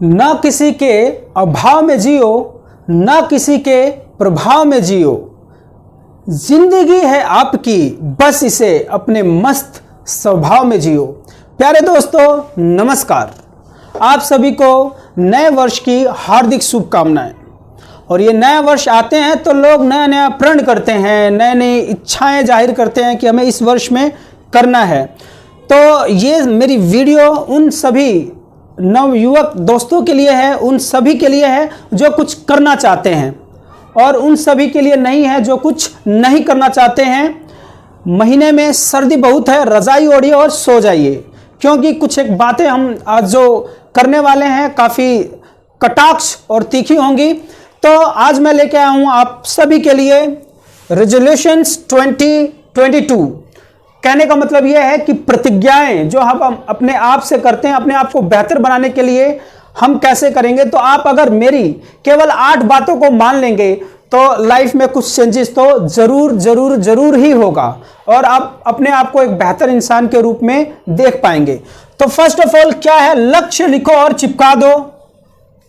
ना किसी के अभाव में जियो, ना किसी के प्रभाव में जियो। जिंदगी है आपकी, बस इसे अपने मस्त स्वभाव में जियो। प्यारे दोस्तों नमस्कार, आप सभी को नए वर्ष की हार्दिक शुभकामनाएं। और ये नया वर्ष आते हैं तो लोग नया नया प्रण करते हैं, नई नई इच्छाएं जाहिर करते हैं कि हमें इस वर्ष में करना है। तो ये मेरी वीडियो उन सभी नवयुवक दोस्तों के लिए है, उन सभी के लिए है जो कुछ करना चाहते हैं, और उन सभी के लिए नहीं है जो कुछ नहीं करना चाहते हैं। महीने में सर्दी बहुत है, रजाई ओढ़िए और सो जाइए, क्योंकि कुछ एक बातें हम आज जो करने वाले हैं काफ़ी कटाक्ष और तीखी होंगी। तो आज मैं लेके आया हूँ आप सभी के लिए रेजोल्यूशंस 2022। कहने का मतलब यह है कि प्रतिज्ञाएं जो हम अपने आप से करते हैं, अपने आप को बेहतर बनाने के लिए हम कैसे करेंगे। तो आप अगर मेरी केवल 8 बातों को मान लेंगे तो लाइफ में कुछ चेंजेस तो जरूर ही होगा, और आप अपने आप को एक बेहतर इंसान के रूप में देख पाएंगे। तो फर्स्ट ऑफ ऑल क्या है, लक्ष्य लिखो और चिपका दो।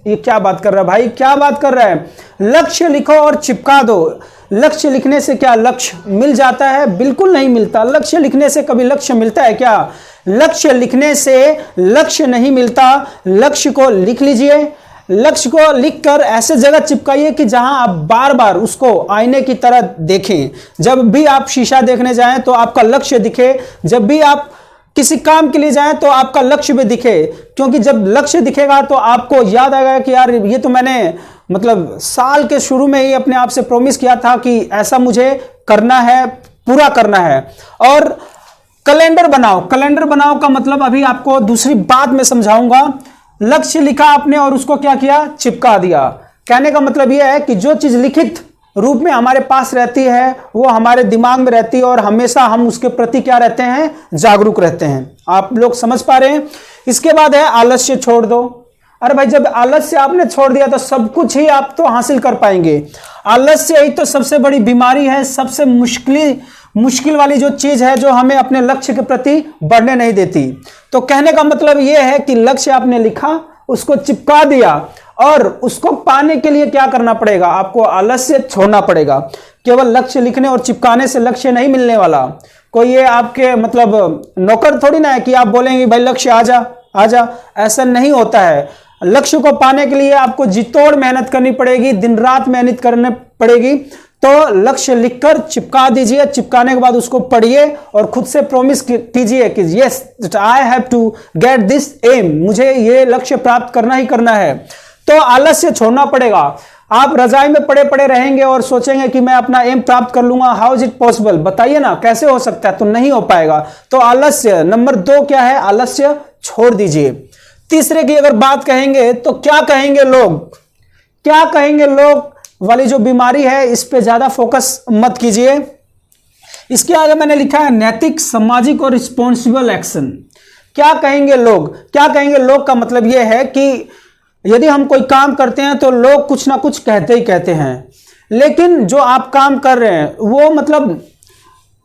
ये क्या बात कर रहा है भाई, क्या बात कर रहा है? लक्ष्य लिखो और चिपका दो। लक्ष्य लिखने से क्या लक्ष्य मिल जाता है? बिल्कुल नहीं मिलता। लक्ष्य लिखने से कभी लक्ष्य मिलता है क्या? लक्ष्य लिखने से लक्ष्य नहीं मिलता। लक्ष्य को लिख लीजिए। लक्ष्य को लिखकर ऐसे जगह चिपकाइए कि जहां आप बार बार उसको आईने की तरह देखें। जब भी आप शीशा देखने जाएं तो आपका लक्ष्य दिखे, जब भी आप किसी काम के लिए जाएं तो आपका लक्ष्य भी दिखे, क्योंकि जब लक्ष्य दिखेगा तो आपको याद आएगा कि यार ये तो मैंने मतलब साल के शुरू में ही अपने आप से प्रॉमिस किया था कि ऐसा मुझे करना है, पूरा करना है। और कैलेंडर बनाओ। कैलेंडर बनाओ का मतलब अभी आपको दूसरी बात में समझाऊंगा। लक्ष्य लिखा आपने और उसको क्या किया, चिपका दिया। कहने का मतलब यह है कि जो चीज लिखित रूप में हमारे पास रहती है वो हमारे दिमाग में रहती है, और हमेशा हम उसके प्रति क्या रहते हैं, जागरूक रहते हैं। आप लोग समझ पा रहे हैं? इसके बाद है आलस्य छोड़ दो। अरे भाई, जब आलस्य आपने छोड़ दिया तो सब कुछ ही आप तो हासिल कर पाएंगे। आलस्य ही तो सबसे बड़ी बीमारी है, सबसे मुश्किल वाली जो चीज है जो हमें अपने लक्ष्य के प्रति बढ़ने नहीं देती। तो कहने का मतलब यह है कि लक्ष्य आपने लिखा, उसको चिपका दिया, और उसको पाने के लिए क्या करना पड़ेगा, आपको आलस्य छोड़ना पड़ेगा। केवल लक्ष्य लिखने और चिपकाने से लक्ष्य नहीं मिलने वाला। कोई ये आपके मतलब नौकर थोड़ी ना है कि आप बोलेंगे भाई लक्ष्य आजा आजा, ऐसा नहीं होता है। लक्ष्य को पाने के लिए आपको जितोड़ मेहनत करनी पड़ेगी, दिन रात मेहनत करनी पड़ेगी। तो लक्ष्य लिखकर चिपका दीजिए। चिपकाने के बाद उसको पढ़िए और खुद से प्रॉमिस कीजिए कि yes I have to get this aim, मुझे ये लक्ष्य प्राप्त करना ही करना है। तो आलस्य छोड़ना पड़ेगा। आप रजाई में पड़े पड़े रहेंगे और सोचेंगे कि मैं अपना एम प्राप्त कर लूंगा, हाउ इज इट पॉसिबल? बताइए ना, कैसे हो सकता है? तो नहीं हो पाएगा। तो आलस्य नंबर 2 क्या है, आलस्य छोड़ दीजिए। तीसरे की अगर बात कहेंगे तो क्या कहेंगे लोग, क्या कहेंगे लोग वाली जो बीमारी है, इस पे ज्यादा फोकस मत कीजिए। इसके आगे मैंने लिखा है नैतिक, सामाजिक और रिस्पॉन्सिबल एक्शन। क्या कहेंगे लोग? क्या कहेंगे लोग का मतलब यह है कि यदि हम कोई काम करते हैं तो लोग कुछ ना कुछ कहते ही कहते हैं, लेकिन जो आप काम कर रहे हैं वो मतलब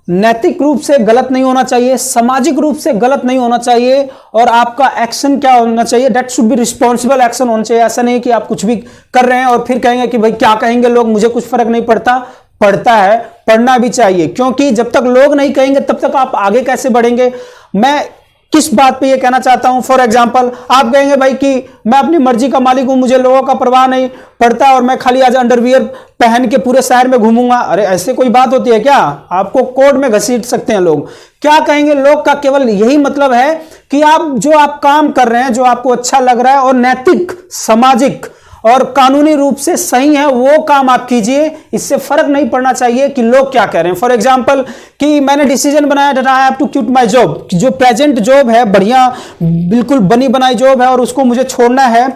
नैतिक रूप से गलत नहीं होना चाहिए, सामाजिक रूप से गलत नहीं होना चाहिए, और आपका एक्शन क्या होना चाहिए, that should be responsible action होना चाहिए। ऐसा नहीं कि आप कुछ भी कर रहे हैं और फिर कहेंगे कि भाई क्या कहेंगे लोग, मुझे कुछ फर्क नहीं पड़ता। पड़ता है, पढ़ना भी चाहिए, क्योंकि जब तक लोग नहीं कहेंगे तब तक आप आगे कैसे बढ़ेंगे। मैं किस बात पे ये कहना चाहता हूं, फॉर एग्जांपल आप कहेंगे भाई कि मैं अपनी मर्जी का मालिक हूं, मुझे लोगों का परवाह नहीं पड़ता और मैं खाली आज अंडरवियर पहन के पूरे शहर में घूमूंगा। अरे ऐसे कोई बात होती है क्या? आपको कोर्ट में घसीट सकते हैं लोग। क्या कहेंगे लोग का केवल यही मतलब है कि आप काम कर रहे हैं, जो आपको अच्छा लग रहा है और नैतिक, सामाजिक और कानूनी रूप से सही है, वो काम आप कीजिए। इससे फर्क नहीं पड़ना चाहिए कि लोग क्या कह रहे हैं। फॉर एग्जांपल कि मैंने डिसीजन बनाया that I have to quit my job, जो प्रेजेंट जॉब है, बढ़िया बिल्कुल बनी बनाई जॉब है, और उसको मुझे छोड़ना है।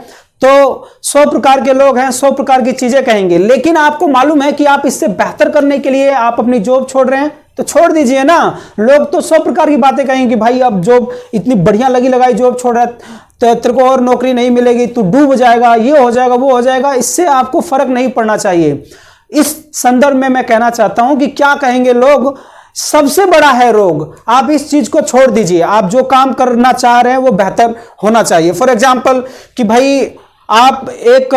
तो 100 प्रकार के लोग हैं, 100 प्रकार की चीजें कहेंगे, लेकिन आपको मालूम है कि आप इससे बेहतर करने के लिए आप अपनी जॉब छोड़ रहे हैं, तो छोड़ दीजिए ना। लोग तो 100 प्रकार की बातें कहेंगे कि भाई अब जॉब इतनी बढ़िया लगी लगाई जॉब छोड़ रहा है, तो तेरे को और नौकरी नहीं मिलेगी, तू डूब जाएगा, ये हो जाएगा, वो हो जाएगा। इससे आपको फर्क नहीं पड़ना चाहिए। इस संदर्भ में मैं कहना चाहता हूं कि क्या कहेंगे लोग, सबसे बड़ा है रोग। आप इस चीज को छोड़ दीजिए। आप जो काम करना चाह रहे हैं वो बेहतर होना चाहिए। फॉर एग्जाम्पल कि भाई आप एक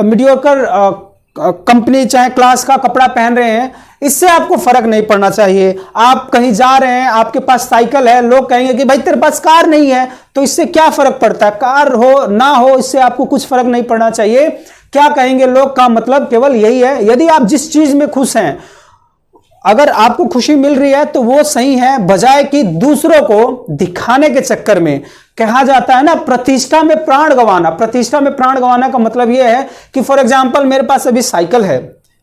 मीडियोकर कंपनी चाहे क्लास का कपड़ा पहन रहे हैं, इससे आपको फर्क नहीं पड़ना चाहिए। आप कहीं जा रहे हैं, आपके पास साइकिल है, लोग कहेंगे कि भाई तेरे पास कार नहीं है, तो इससे क्या फर्क पड़ता है? कार हो ना हो इससे आपको कुछ फर्क नहीं पड़ना चाहिए। क्या कहेंगे लोग का मतलब केवल यही है। यदि आप जिस चीज में खुश हैं, अगर आपको खुशी मिल रही है तो वो सही है, बजाय कि दूसरों को दिखाने के चक्कर में। कहा जाता है ना, प्रतिष्ठा में प्राण गंवाना। प्रतिष्ठा में प्राण गंवाना का मतलब यह है कि फॉर एग्जांपल मेरे पास अभी साइकिल है,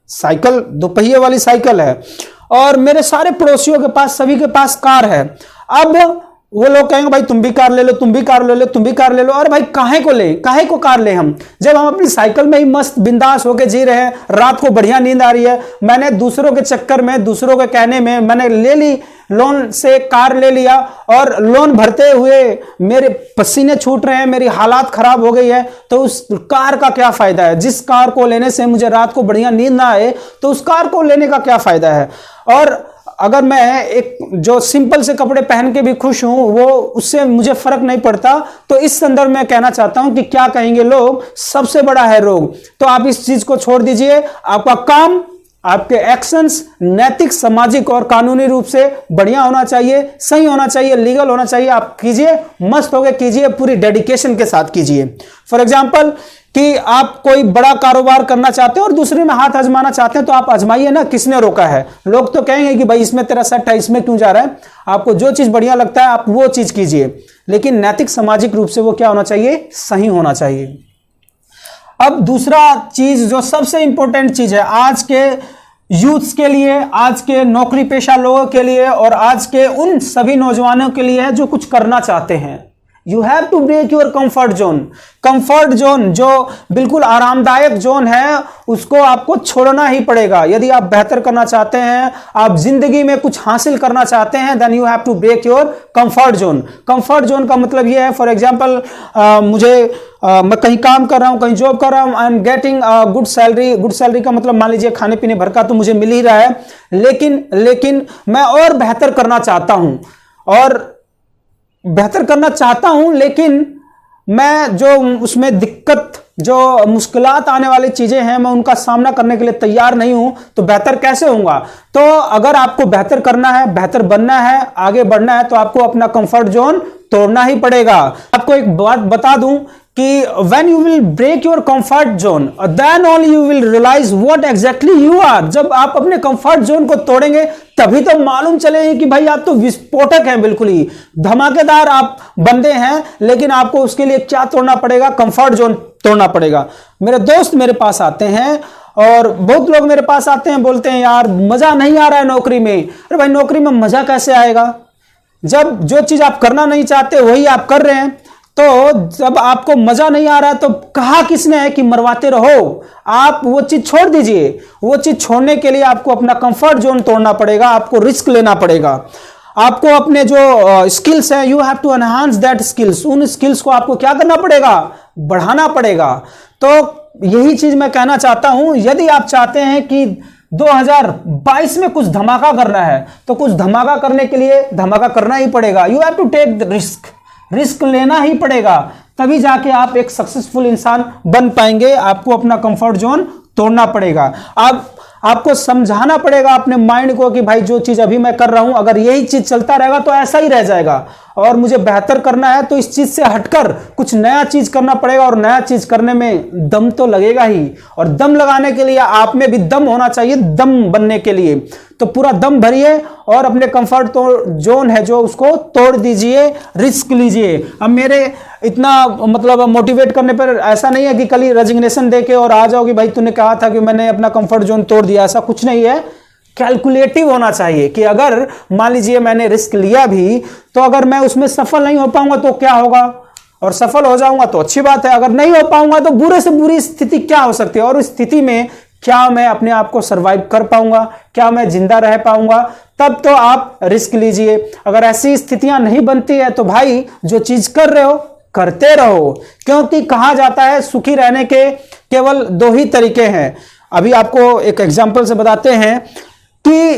साइकिल दोपहिए वाली साइकिल है, और मेरे सारे पड़ोसियों के पास, सभी के पास कार है। अब वो लोग कहेंगे भाई तुम भी कार ले लो, तुम भी कार ले लो, तुम भी कार ले लो। और भाई काहे को ले, काहे को कार ले हम, जब हम अपनी साइकिल में ही मस्त बिंदास होके जी रहे हैं, रात को बढ़िया नींद आ रही है। मैंने दूसरों के चक्कर में, दूसरों के कहने में मैंने ले ली, लोन से कार ले लिया, और लोन भरते हुए मेरे पसीने छूट रहे हैं, मेरी हालात खराब हो गई है, तो उस कार का क्या फायदा है? जिस कार को लेने से मुझे रात को बढ़िया नींद ना आए, तो उस कार को लेने का क्या फायदा है? और अगर मैं एक जो सिंपल से कपड़े पहन के भी खुश हूं, वो उससे मुझे फर्क नहीं पड़ता। तो इस संदर्भ में कहना चाहता हूं कि क्या कहेंगे लोग, सबसे बड़ा है रोग। तो आप इस चीज को छोड़ दीजिए। आपका काम, आपके एक्शंस नैतिक, सामाजिक और कानूनी रूप से बढ़िया होना चाहिए, सही होना चाहिए, लीगल होना चाहिए। आप कीजिए, मस्त होके कीजिए, पूरी डेडिकेशन के साथ कीजिए। फॉर एग्जाम्पल कि आप कोई बड़ा कारोबार करना चाहते हैं और दूसरे में हाथ आजमाना चाहते हैं, तो आप आजमाइए ना, किसने रोका है? लोग तो कहेंगे कि भाई इसमें तेरा सेट है, इसमें क्यों जा रहा है? आपको जो चीज बढ़िया लगता है आप वो चीज कीजिए, लेकिन नैतिक सामाजिक रूप से वो क्या होना चाहिए? सही होना चाहिए। अब दूसरा चीज जो सबसे इंपॉर्टेंट चीज है आज के यूथ्स के लिए, आज के नौकरी पेशा लोगों के लिए, और आज के उन सभी नौजवानों के लिए है जो कुछ करना चाहते हैं। You have to break your comfort zone. Comfort zone जो बिल्कुल आरामदायक जोन है, उसको आपको छोड़ना ही पड़ेगा। यदि आप बेहतर करना चाहते हैं, आप जिंदगी में कुछ हासिल करना चाहते हैं, then you have to break your comfort zone. Comfort zone का मतलब यह है, फॉर एग्जांपल मैं कहीं काम कर रहा हूं, कहीं जॉब कर रहा हूं, I am getting good salary. Good salary का मतलब मान लीजिए खाने पीने भर का तो मुझे मिल ही रहा है, लेकिन मैं और बेहतर करना चाहता हूं, और बेहतर करना चाहता हूं, लेकिन मैं जो उसमें दिक्कत, जो मुश्किलात आने वाली चीजें हैं, मैं उनका सामना करने के लिए तैयार नहीं हूं, तो बेहतर कैसे होऊंगा? तो अगर आपको बेहतर करना है, बेहतर बनना है, आगे बढ़ना है, तो आपको अपना कंफर्ट जोन तोड़ना ही पड़ेगा। आपको एक बात बता दूं कि when you will break your comfort zone, then only you will realize what exactly you are। जब आप अपने कंफर्ट जोन को तोड़ेंगे तभी तो मालूम चलेगा कि भाई आप तो विस्फोटक हैं, बिल्कुल ही धमाकेदार आप बंदे हैं, लेकिन आपको उसके लिए क्या तोड़ना पड़ेगा? कंफर्ट जोन तोड़ना पड़ेगा। मेरे दोस्त मेरे पास आते हैं, और बहुत लोग मेरे पास आते हैं, बोलते हैं यार मजा नहीं आ रहा है नौकरी में। अरे भाई नौकरी में मजा कैसे आएगा जब जो चीज आप करना नहीं चाहते वही आप कर रहे हैं? तो जब आपको मजा नहीं आ रहा है तो कहा किसने है कि मरवाते रहो? आप वो चीज छोड़ दीजिए। वो चीज छोड़ने के लिए आपको अपना कंफर्ट जोन तोड़ना पड़ेगा, आपको रिस्क लेना पड़ेगा। आपको अपने जो स्किल्स हैं, you have to enhance that skills. उन स्किल्स को आपको क्या करना पड़ेगा? बढ़ाना पड़ेगा। तो यही चीज मैं कहना चाहता हूं। यदि आप चाहते हैं कि 2022 में कुछ धमाका करना है, तो कुछ धमाका करने के लिए धमाका करना ही पड़ेगा। You have to take the risk. Risk लेना ही पड़ेगा, तभी जाके आप एक सक्सेसफुल इंसान बन पाएंगे। आपको अपना कंफर्ट जोन तोड़ना पड़ेगा। आपको समझाना पड़ेगा अपने माइंड को कि भाई जो चीज अभी मैं कर रहा हूं, अगर यही चीज चलता रहेगा तो ऐसा ही रह जाएगा, और मुझे बेहतर करना है तो इस चीज से हटकर कुछ नया चीज करना पड़ेगा। और नया चीज करने में दम तो लगेगा ही, और दम लगाने के लिए आप में भी दम होना चाहिए। दम बनने के लिए तो पूरा दम भरिए और अपने कंफर्ट जोन है जो उसको तोड़ दीजिए, रिस्क लीजिए। अब मेरे इतना मतलब मोटिवेट करने पर ऐसा नहीं है कि कल ही रेजिग्नेशन देके और आ जाओ कि भाई तूने कहा था कि मैंने अपना कंफर्ट जोन तोड़ दिया, ऐसा कुछ नहीं है। कैलकुलेटिव होना चाहिए कि अगर मान लीजिए मैंने रिस्क लिया भी, तो अगर मैं उसमें सफल नहीं हो पाऊंगा तो क्या होगा, और सफल हो जाऊंगा तो अच्छी बात है। अगर नहीं हो पाऊंगा तो बुरे से बुरी स्थिति क्या हो सकती है, और उस स्थिति में क्या मैं अपने आप को सरवाइव कर पाऊंगा, क्या मैं जिंदा रह पाऊंगा, तब तो आप रिस्क लीजिए। अगर ऐसी स्थितियां नहीं बनती है तो भाई जो चीज कर रहे हो करते रहो, क्योंकि कहा जाता है सुखी रहने के केवल 2 ही तरीके हैं। अभी आपको एक एग्जांपल से बताते हैं कि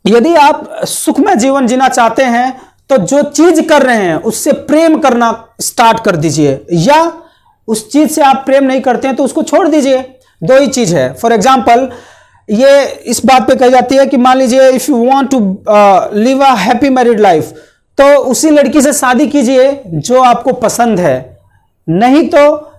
यदि आप सुखमय जीवन जीना चाहते हैं तो जो चीज कर रहे हैं उससे प्रेम करना स्टार्ट कर दीजिए, या उस चीज से आप प्रेम नहीं करते हैं तो उसको छोड़ दीजिए। दो ही चीज है। फॉर एग्जाम्पल, ये इस बात पे कही जाती है कि मान लीजिए if you want to live a happy married life, तो उसी लड़की से शादी कीजिए जो आपको पसंद है, नहीं तो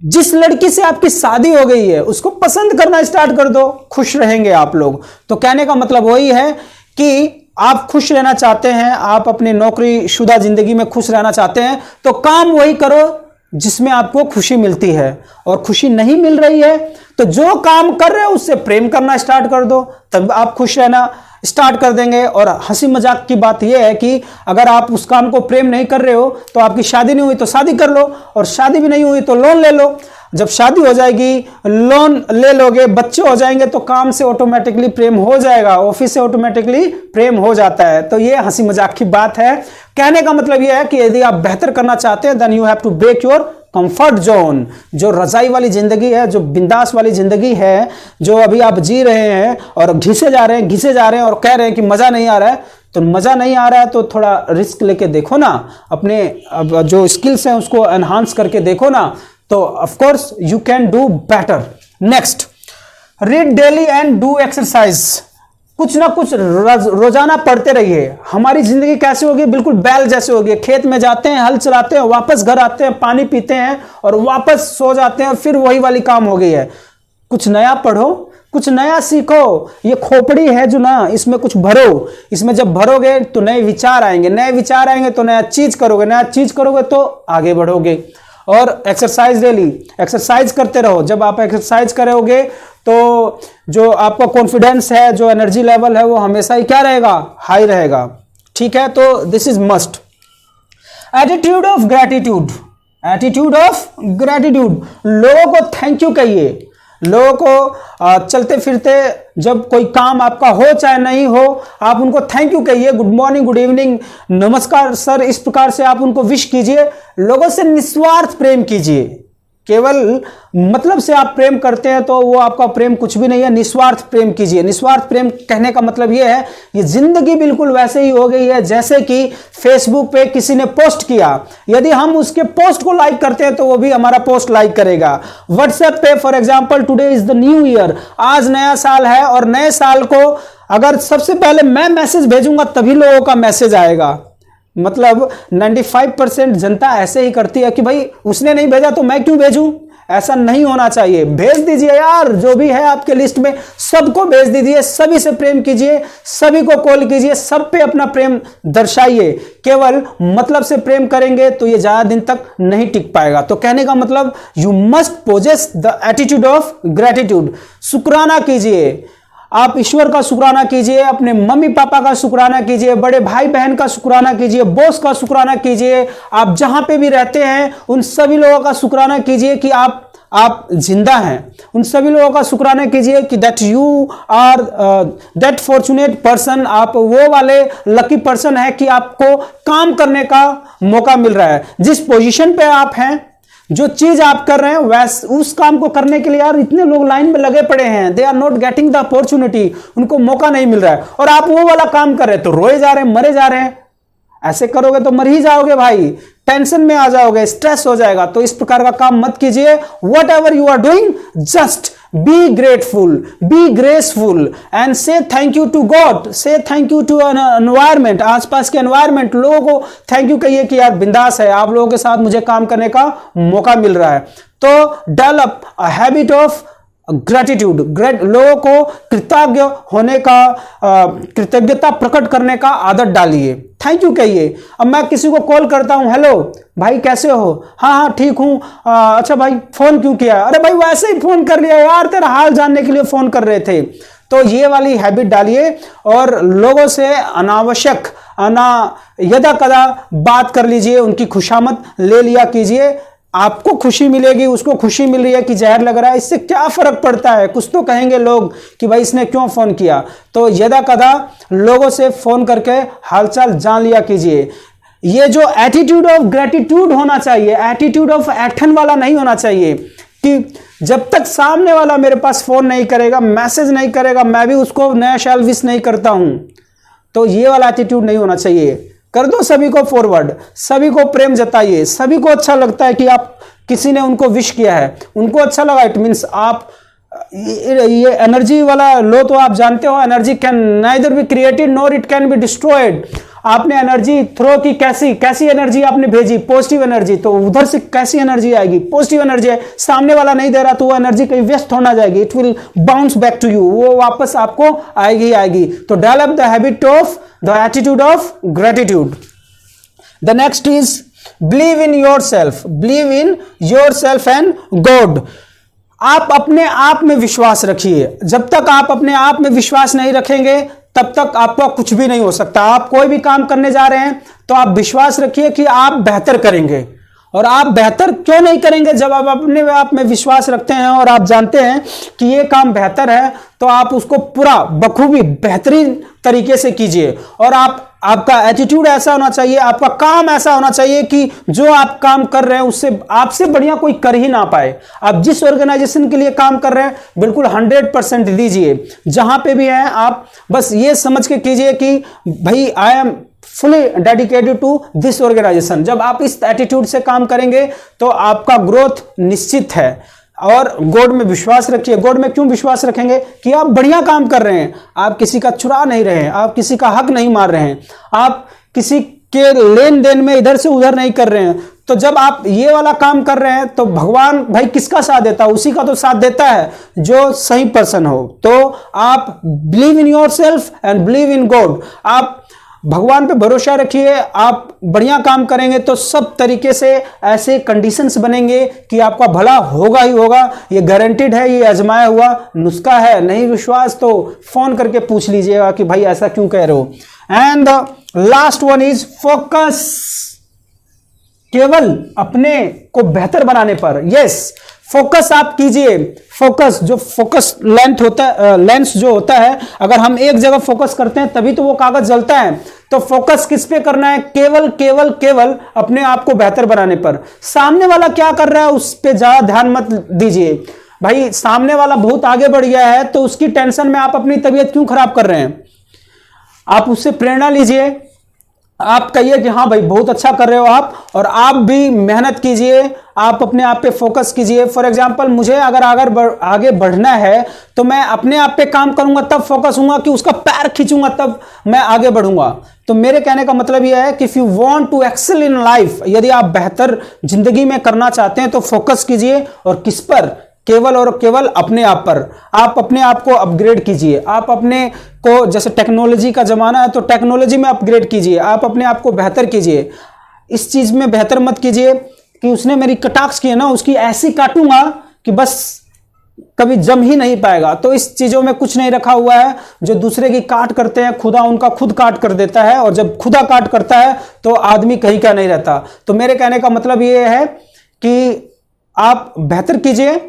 जिस लड़की से आपकी शादी हो गई है उसको पसंद करना स्टार्ट कर दो, खुश रहेंगे आप लोग। तो कहने का मतलब वही है कि आप खुश रहना चाहते हैं, आप अपनी नौकरी शुदा जिंदगी में खुश रहना चाहते हैं, तो काम वही करो जिसमें आपको खुशी मिलती है। और खुशी नहीं मिल रही है तो जो काम कर रहे हो उससे प्रेम करना स्टार्ट कर दो, तब आप खुश रहना स्टार्ट कर देंगे। और हंसी मजाक की बात यह है कि अगर आप उस काम को प्रेम नहीं कर रहे हो तो आपकी शादी नहीं हुई तो शादी कर लो, और शादी भी नहीं हुई तो लोन ले लो। जब शादी हो जाएगी, लोन ले लोगे, बच्चे हो जाएंगे तो काम से ऑटोमेटिकली प्रेम हो जाएगा, ऑफिस से ऑटोमेटिकली प्रेम हो जाता है। तो ये हंसी मजाक की बात है। कहने का मतलब यह है कि यदि आप बेहतर करना चाहते हैं then you have to break your comfort zone. जो रजाई वाली जिंदगी है, जो बिंदास वाली जिंदगी है, जो अभी आप जी रहे हैं और घिसे जा रहे हैं और कह रहे हैं कि मजा नहीं आ रहा है, तो मजा नहीं आ रहा है तो थोड़ा रिस्क लेके देखो ना, अपने जो स्किल्स हैं उसको एनहांस करके देखो ना, तो of course you can do better. Next, read daily and do exercise. कुछ ना कुछ रोजाना पढ़ते रहिए। हमारी जिंदगी कैसे होगी? बिल्कुल बैल जैसे होगी। खेत में जाते हैं, हल चलाते हैं, वापस घर आते हैं, पानी पीते हैं और वापस सो जाते हैं, फिर वही वाली काम हो गई है। कुछ नया पढ़ो, कुछ नया सीखो। ये खोपड़ी है जो ना, इसमें कुछ भरो। इसमें जब भरोगे तो नए विचार आएंगे, नए विचार आएंगे तो नया चीज करोगे, नया चीज करोगे तो आगे बढ़ोगे। और एक्सरसाइज, डेली एक्सरसाइज करते रहो। जब आप एक्सरसाइज करोगे तो जो आपका कॉन्फिडेंस है, जो एनर्जी लेवल है, वो हमेशा ही क्या रहेगा? हाई रहेगा। ठीक है, तो this is must. Attitude of gratitude, attitude of gratitude. लोगों को थैंक यू कहिए। लोगों को चलते फिरते जब कोई काम आपका हो चाहे नहीं हो, आप उनको थैंक यू कहिए, गुड मॉर्निंग, गुड इवनिंग, नमस्कार सर, इस प्रकार से आप उनको विश कीजिए। लोगों से निस्वार्थ प्रेम कीजिए। केवल मतलब से आप प्रेम करते हैं तो वो आपका प्रेम कुछ भी नहीं है। निस्वार्थ प्रेम कीजिए। निस्वार्थ प्रेम कहने का मतलब ये है, ये जिंदगी बिल्कुल वैसे ही हो गई है जैसे कि फेसबुक पे किसी ने पोस्ट किया, यदि हम उसके पोस्ट को लाइक करते हैं तो वो भी हमारा पोस्ट लाइक करेगा। व्हाट्सएप पे for example, today is the new year, आज नया साल है, और नए साल को अगर सबसे पहले मैं मैसेज भेजूंगा तभी लोगों का मैसेज आएगा। मतलब 95% जनता ऐसे ही करती है कि भाई उसने नहीं भेजा तो मैं क्यों भेजूं। ऐसा नहीं होना चाहिए। भेज दीजिए यार, जो भी है आपके लिस्ट में सबको भेज दीजिए, सभी से प्रेम कीजिए, सभी को कॉल कीजिए, सब पे अपना प्रेम दर्शाइए। केवल मतलब से प्रेम करेंगे तो ये ज्यादा दिन तक नहीं टिक पाएगा। तो कहने का मतलब, you must possess the attitude of gratitude. शुक्राना कीजिए, आप ईश्वर का शुक्राना कीजिए, अपने मम्मी पापा का शुक्राना कीजिए, बड़े भाई बहन का शुक्राना कीजिए, बॉस का शुक्राना कीजिए, आप जहां पे भी रहते हैं उन सभी लोगों का शुक्राना कीजिए कि आप जिंदा हैं। उन सभी लोगों का शुक्राना कीजिए कि that you are that fortunate person, आप वो वाले लकी पर्सन है कि आपको काम करने का मौका मिल रहा है। जिस पोजीशन पे आप हैं, जो चीज आप कर रहे हैं, वैसे उस काम को करने के लिए यार इतने लोग लाइन में लगे पड़े हैं, they are not getting the opportunity, उनको मौका नहीं मिल रहा है, और आप वो वाला काम कर रहे हैं तो रोए जा रहे हैं, मरे जा रहे हैं। ऐसे करोगे तो मर ही जाओगे भाई, टेंशन में आ जाओगे, स्ट्रेस हो जाएगा। तो इस प्रकार का काम मत कीजिए। Whatever you are doing, just be grateful, be graceful and say thank you to God, say thank you to environment, आसपास के एनवायरमेंट। लोगों को थैंक यू कहिए कि यार बिंदास है, आप लोगों के साथ मुझे काम करने का मौका मिल रहा है। तो develop a habit of gratitude. लोगों को कृतज्ञ होने का, कृतज्ञता प्रकट करने का आदत डालिए। थैंक यू कहिए। अब मैं किसी को कॉल करता हूं, हेलो भाई कैसे हो, हाँ हाँ ठीक हूं, अच्छा भाई फोन क्यों किया, अरे भाई वैसे ही फोन कर लिया यार, तेरा हाल जानने के लिए फोन कर रहे थे। तो ये वाली हैबिट डालिए और लोगों से अनावश्यक यदा कदा बात कर लीजिए, उनकी खुशामद ले लिया कीजिए। आपको खुशी मिलेगी, उसको खुशी मिल रही है कि जहर लग रहा है, इससे क्या फर्क पड़ता है। कुछ तो कहेंगे लोग कि भाई इसने क्यों फोन किया। तो यदा कदा लोगों से फोन करके हालचाल जान लिया कीजिए। ये जो एटीट्यूड ऑफ ग्रेटिट्यूड होना चाहिए, एटीट्यूड ऑफ एठन वाला नहीं होना चाहिए। कि जब तक सामने वाला मेरे पास फोन नहीं करेगा, मैसेज नहीं करेगा, मैं भी उसको नया साल विश नहीं करता हूं। तो ये वाला एटीट्यूड नहीं होना चाहिए। कर दो सभी को फॉरवर्ड, सभी को प्रेम जताइए, सभी को अच्छा लगता है कि आप किसी ने उनको विश किया है, उनको अच्छा लगा, इट मीन्स आप ये एनर्जी वाला लो। तो आप जानते हो energy can neither be created nor it can be destroyed. आपने एनर्जी थ्रो की, कैसी एनर्जी आपने भेजी, पॉजिटिव एनर्जी, तो उधर से कैसी एनर्जी आएगी, पॉजिटिव एनर्जी है। सामने वाला नहीं दे रहा तो वो एनर्जी कहीं वेस्ट होना जाएगी, it will bounce back to you, वो वापस आपको आएगी ही आएगी। तो develop the habit of the attitude of gratitude. The next is believe in yourself, believe in yourself and God. आप अपने आप में विश्वास रखिए। जब तक आप अपने आप में विश्वास नहीं रखेंगे तब तक आपका कुछ भी नहीं हो सकता। आप कोई भी काम करने जा रहे हैं तो आप विश्वास रखिए कि आप बेहतर करेंगे। और आप बेहतर क्यों नहीं करेंगे? जब आप अपने आप में विश्वास रखते हैं और आप जानते हैं कि ये काम बेहतर है तो आप उसको पूरा बखूबी बेहतरीन तरीके से कीजिए। और आपका एटीट्यूड ऐसा होना चाहिए, आपका काम ऐसा होना चाहिए कि जो आप काम कर रहे हैं उससे आपसे बढ़िया कोई कर ही ना पाए। आप जिस ऑर्गेनाइजेशन के लिए काम कर रहे हैं बिल्कुल 100% दीजिए। जहां पे भी हैं आप बस ये समझ के कीजिए कि भाई I am fully dedicated to this organisation. जब आप इस एटीट्यूड से काम करेंगे तो आपका ग्रोथ निश्चित है। और गॉड में विश्वास रखिए। गॉड में क्यों विश्वास रखेंगे? कि आप बढ़िया काम कर रहे हैं, आप किसी का चुरा नहीं रहे हैं, आप किसी का हक नहीं मार रहे हैं, आप किसी के लेन देन में इधर से उधर नहीं कर रहे हैं। तो जब आप ये वाला काम कर रहे हैं तो भगवान भाई किसका साथ देता है? उसी का तो साथ देता है जो सही पर्सन हो। तो आप believe in yourself and believe in God. आप भगवान पे भरोसा रखिए। आप बढ़िया काम करेंगे तो सब तरीके से ऐसे कंडीशंस बनेंगे कि आपका भला होगा ही होगा। ये गारंटीड है, ये आजमाया हुआ नुस्खा है। नहीं विश्वास तो फोन करके पूछ लीजिएगा कि भाई ऐसा क्यों कह रहे हो। And last one is focus. केवल अपने को बेहतर बनाने पर। यस, फोकस आप कीजिए। फोकस जो फोकस लेंथ होता है, लेंस जो होता है, अगर हम एक जगह फोकस करते हैं तभी तो वो कागज जलता है। तो फोकस किस पे करना है? केवल केवल केवल अपने आप को बेहतर बनाने पर। सामने वाला क्या कर रहा है उस पे ज्यादा ध्यान मत दीजिए। भाई सामने वाला बहुत आगे बढ़ गया है तो उसकी टेंशन में आप अपनी तबीयत क्यों खराब कर रहे हैं? आप उससे प्रेरणा लीजिए। आप कहिए कि हाँ भाई बहुत अच्छा कर रहे हो आप, और आप भी मेहनत कीजिए। आप अपने आप पे फोकस कीजिए। फॉर एग्जांपल मुझे अगर आगे बढ़ना है तो मैं अपने आप पे काम करूंगा, तब फोकस होऊंगा कि उसका पैर खींचूंगा, तब मैं आगे बढ़ूंगा। तो मेरे कहने का मतलब यह है कि if you want to excel in life, यदि आप बेहतर जिंदगी में करना चाहते हैं तो फोकस कीजिए। और किस पर? केवल और केवल अपने आप पर। आप अपने आप को अपग्रेड कीजिए। आप अपने को, जैसे टेक्नोलॉजी का जमाना है तो टेक्नोलॉजी में अपग्रेड कीजिए। आप अपने आप को बेहतर कीजिए। इस चीज में बेहतर मत कीजिए कि उसने मेरी कटाक्ष की है ना, उसकी ऐसी काटूंगा कि बस कभी जम ही नहीं पाएगा। तो इस चीजों में कुछ नहीं रखा हुआ है। जो दूसरे की काट करते हैं खुदा उनका खुद काट कर देता है, और जब खुदा काट करता है तो आदमी कहीं का नहीं रहता। तो मेरे कहने का मतलब ये है कि आप बेहतर कीजिए।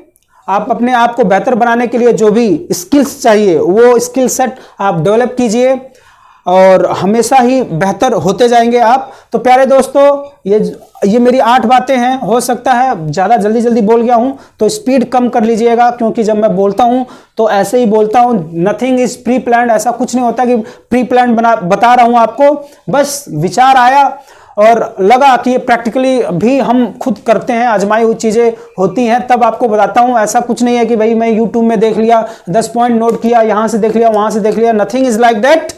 आप अपने आप को बेहतर बनाने के लिए जो भी स्किल्स चाहिए वो स्किल सेट आप डेवलप कीजिए और हमेशा ही बेहतर होते जाएंगे आप। तो प्यारे दोस्तों, ये मेरी 8 बातें हैं। हो सकता है ज़्यादा जल्दी बोल गया हूं तो स्पीड कम कर लीजिएगा, क्योंकि जब मैं बोलता हूं तो ऐसे ही बोलता हूं। Nothing is pre planned. ऐसा कुछ नहीं होता कि प्री प्लान्ड बता रहा हूं आपको। बस विचार आया और लगा कि ये प्रैक्टिकली भी हम खुद करते हैं, आजमाई हुई चीजें होती हैं, तब आपको बताता हूं। ऐसा कुछ नहीं है कि भाई मैं यूट्यूब में देख लिया, 10 पॉइंट नोट किया, यहां से देख लिया, वहां से देख लिया। Nothing is like that.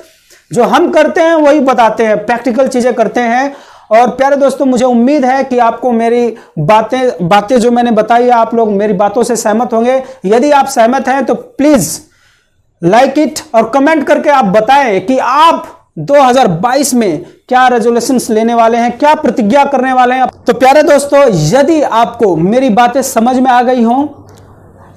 जो हम करते हैं वही बताते हैं, प्रैक्टिकल चीजें करते हैं। और प्यारे दोस्तों, मुझे उम्मीद है कि आपको मेरी बातें जो मैंने बताई है, आप लोग मेरी बातों से सहमत होंगे। यदि आप सहमत हैं तो प्लीज लाइक इट और कमेंट करके आप बताएं कि आप 2022 में क्या रेजोल्यूशंस लेने वाले हैं, क्या प्रतिज्ञा करने वाले हैं। तो प्यारे दोस्तों, यदि आपको मेरी बातें समझ में आ गई हो,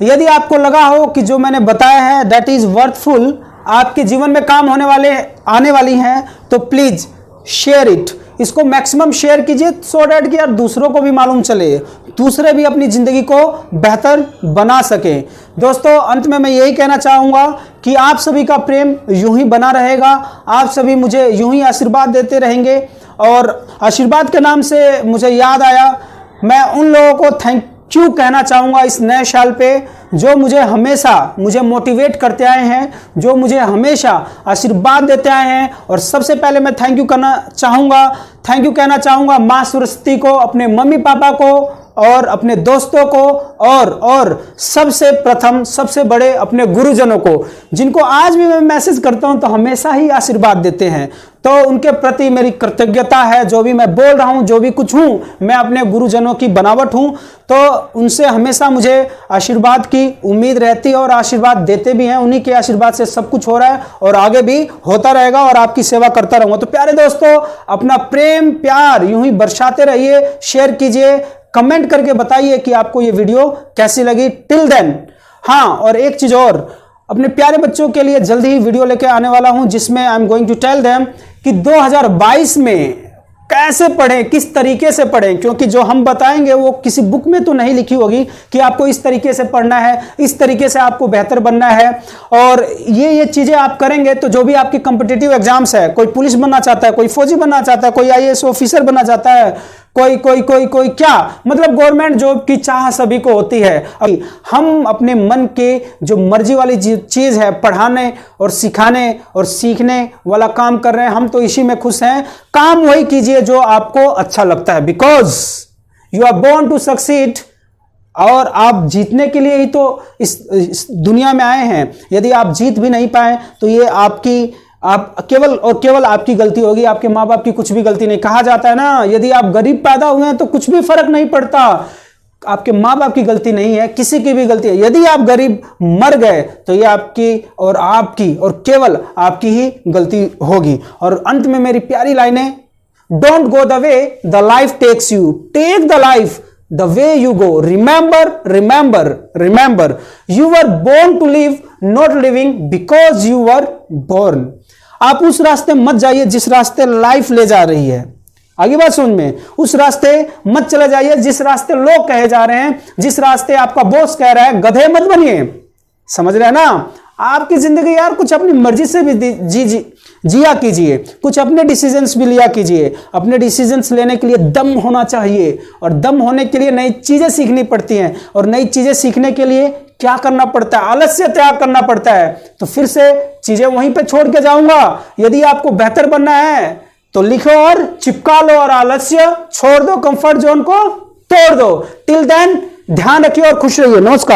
यदि आपको लगा हो कि जो मैंने बताया है दैट इज वर्थफुल, आपके जीवन में काम आने वाली हैं, तो प्लीज शेयर इट। इसको मैक्सिमम शेयर कीजिए सो डैट कि यार दूसरों को भी मालूम चले, दूसरे भी अपनी जिंदगी को बेहतर बना सकें। दोस्तों, अंत में मैं यही कहना चाहूंगा कि आप सभी का प्रेम यूं ही बना रहेगा। आप सभी मुझे यूं ही आशीर्वाद देते रहेंगे। और आशीर्वाद के नाम से मुझे याद आया, मैं उन लोगों को क्यों कहना चाहूँगा इस नए साल पे, जो मुझे हमेशा मोटिवेट करते आए हैं, जो मुझे हमेशा आशीर्वाद देते आए हैं। और सबसे पहले मैं थैंक यू कहना चाहूँगा माँ सरस्वती को, अपने मम्मी पापा को और अपने दोस्तों को, और सबसे प्रथम सबसे बड़े अपने गुरुजनों को, जिनको आज भी मैं मैसेज करता हूं तो हमेशा ही आशीर्वाद देते हैं। तो उनके प्रति मेरी कृतज्ञता है। जो भी मैं बोल रहा हूं, जो भी कुछ हूं, मैं अपने गुरुजनों की बनावट हूं, तो उनसे हमेशा मुझे आशीर्वाद की उम्मीद रहती है और आशीर्वाद देते भी हैं। उन्हीं के आशीर्वाद से सब कुछ हो रहा है और आगे भी होता रहेगा और आपकी सेवा करता रहूंगा। तो प्यारे दोस्तों, अपना प्रेम प्यार यूं ही बरसाते रहिए, शेयर कीजिए, कमेंट करके बताइए कि आपको ये वीडियो कैसी लगी। टिल देन, हाँ, और एक चीज और, अपने प्यारे बच्चों के लिए जल्दी ही वीडियो लेके आने वाला हूं, जिसमें I am going to tell them कि 2022 में कैसे पढ़ें, किस तरीके से पढ़ें, क्योंकि जो हम बताएंगे वो किसी बुक में तो नहीं लिखी होगी कि आपको इस तरीके से पढ़ना है, इस तरीके से आपको बेहतर बनना है। और ये चीजें आप करेंगे तो जो भी आपकी कॉम्पिटिटिव एग्जाम्स है, कोई पुलिस बनना चाहता है, कोई फौजी बनना चाहता है, कोई आईएएस ऑफिसर बनना चाहता है, कोई क्या, मतलब गवर्नमेंट जॉब की चाह सभी को होती है। हम अपने मन के जो मर्जी वाली चीज है, पढ़ाने और सिखाने और सीखने वाला काम कर रहे हैं, हम तो इसी में खुश हैं। काम वही कीजिए जो आपको अच्छा लगता है, because you are born to succeed. और आप जीतने के लिए ही तो इस दुनिया में आए हैं। यदि आप जीत भी नहीं पाए तो ये आप केवल और केवल आपकी गलती होगी, आपके माँ बाप की कुछ भी गलती नहीं। कहा जाता है ना, यदि आप गरीब पैदा हुए हैं तो कुछ भी फर्क नहीं पड़ता, आपके माँ बाप की गलती नहीं है, किसी की भी गलती है। यदि आप गरीब मर गए तो ये आपकी और केवल आपकी ही गलती होगी। और अंत में मेरी प्यारी लाइनें, don't go the way the life takes you, take the life the way you go. Remember, you were born to live, not living because you were born. आप उस रास्ते मत जाइए जिस रास्ते लाइफ ले जा रही है। आगे बात समझ में, उस रास्ते मत चले जाइए जिस रास्ते लोग कहे जा रहे हैं, जिस रास्ते आपका बॉस कह रहा है। गधे मत बनिए, समझ रहे हैं ना। आपकी जिंदगी यार कुछ अपनी मर्जी से भी जिया कीजिए, कुछ अपने डिसीजंस भी लिया कीजिए। अपने डिसीजंस लेने के लिए दम होना चाहिए, और दम होने के लिए नई चीजें सीखनी पड़ती हैं, और नई चीजें सीखने के लिए क्या करना पड़ता है, आलस्य त्याग करना पड़ता है। तो फिर से चीजें वहीं पे छोड़ के जाऊंगा। यदि आपको बेहतर बनना है तो लिखो और चिपका लो, और आलस्य छोड़ दो, कंफर्ट जोन को तोड़ दो। टिल देन ध्यान रखिए और खुश रहिए। नमस्कार।